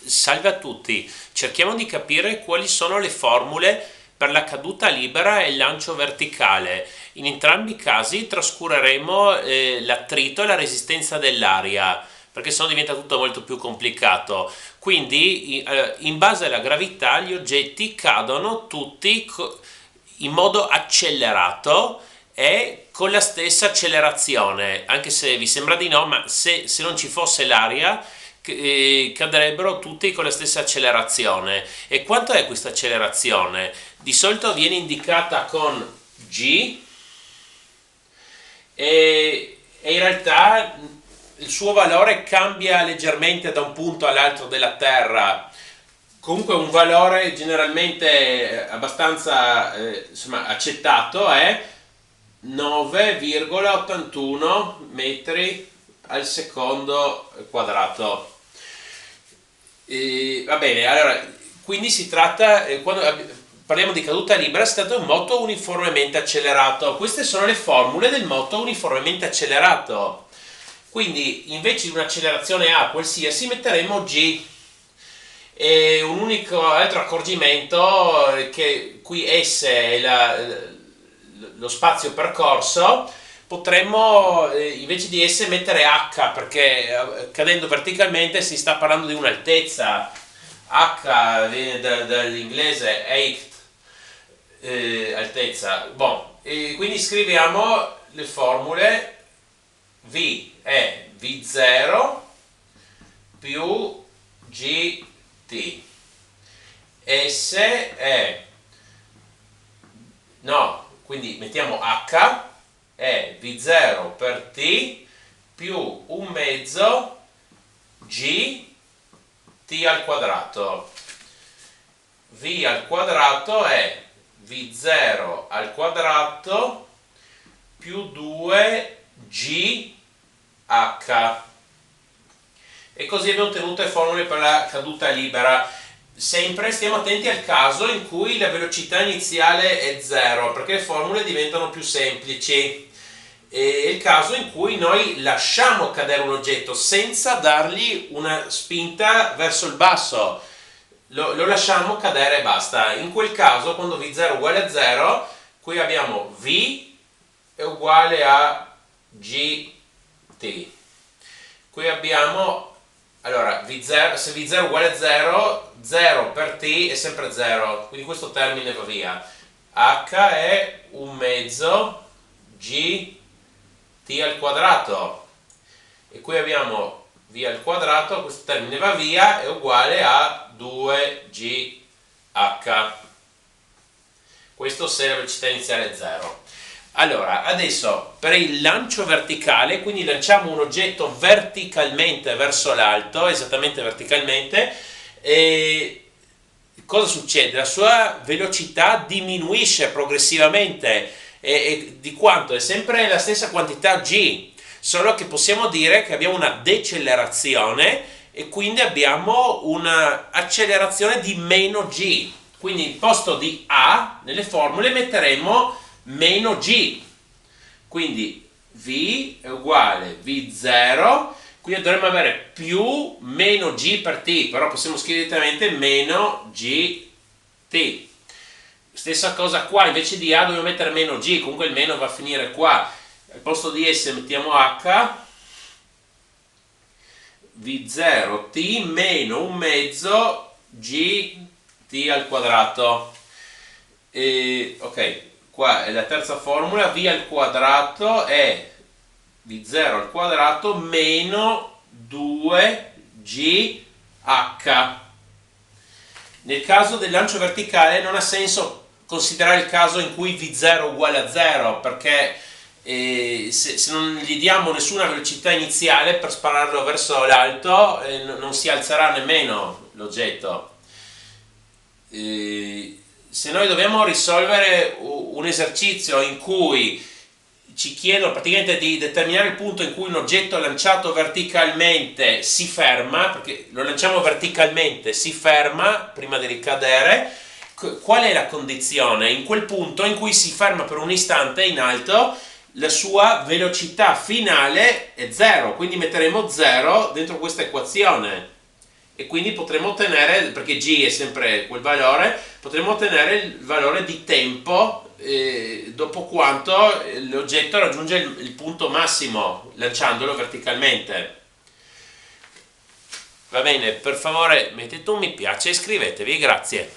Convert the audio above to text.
Salve a tutti, cerchiamo di capire quali sono le formule per la caduta libera e il lancio verticale. In entrambi i casi trascureremo l'attrito e la resistenza dell'aria, perché sennò diventa tutto molto più complicato. Quindi, in base alla gravità, gli oggetti cadono tutti in modo accelerato e con la stessa accelerazione, anche se vi sembra di no, ma se non ci fosse l'aria cadrebbero tutti con la stessa accelerazione. E quanto è questa accelerazione? Di solito viene indicata con g e in realtà il suo valore cambia leggermente da un punto all'altro della Terra. Comunque un valore generalmente abbastanza insomma, accettato è 9,81 metri al secondo quadrato. Va bene, allora, quindi si tratta, quando parliamo di caduta libera, si tratta di un moto uniformemente accelerato. Queste sono le formule del moto uniformemente accelerato. Quindi invece di un'accelerazione A qualsiasi metteremo G. E un unico altro accorgimento è che qui S è lo spazio percorso, potremmo invece di S mettere H, perché cadendo verticalmente si sta parlando di un'altezza. H viene dall'inglese height, altezza. E quindi scriviamo le formule. V è V0 più GT. S è, no, quindi mettiamo H, è V0 per T più un mezzo G T al quadrato. V al quadrato è V0 al quadrato più 2GH. E così abbiamo ottenuto le formule per la caduta libera. Sempre stiamo attenti al caso in cui la velocità iniziale è 0, perché le formule diventano più semplici. E il caso in cui noi lasciamo cadere un oggetto senza dargli una spinta verso il basso, lo lasciamo cadere e basta. In quel caso, quando V0 è uguale a 0, qui abbiamo V è uguale a GT. Qui abbiamo, allora, V0, se V0 è uguale a 0, 0 per T è sempre 0, quindi questo termine va via. H è un mezzo GT al quadrato. E qui abbiamo V al quadrato, questo termine va via, è uguale a 2GH. Questo se la velocità iniziale è 0. Allora, adesso per il lancio verticale, quindi lanciamo un oggetto verticalmente verso l'alto, esattamente verticalmente, e cosa succede? La sua velocità diminuisce progressivamente e di quanto? È sempre la stessa quantità g, solo che possiamo dire che abbiamo una decelerazione e quindi abbiamo un'accelerazione di meno g. Quindi al posto di a nelle formule metteremo meno g, quindi v è uguale v0, quindi dovremmo avere più meno g per t, però possiamo scrivere direttamente meno gt. Stessa cosa qua, invece di a dobbiamo mettere meno g, comunque il meno va a finire qua, al posto di s mettiamo h, v0 t meno un mezzo gt al quadrato. Ok, qua è la terza formula, v al quadrato è v0 al quadrato meno 2gh. Nel caso del lancio verticale non ha senso considerare il caso in cui v0 è uguale a 0, perché se non gli diamo nessuna velocità iniziale per spararlo verso l'alto non si alzerà nemmeno l'oggetto. Se noi dobbiamo risolvere un esercizio in cui ci chiedono praticamente di determinare il punto in cui un oggetto lanciato verticalmente si ferma, perché lo lanciamo verticalmente, si ferma prima di ricadere, qual è la condizione? In quel punto in cui si ferma per un istante in alto, la sua velocità finale è 0, quindi metteremo 0 dentro questa equazione. e quindi potremo ottenere, perché g è sempre quel valore, potremo ottenere il valore di tempo dopo quanto l'oggetto raggiunge il punto massimo lanciandolo verticalmente. Va bene, per favore mettete un mi piace e iscrivetevi, grazie.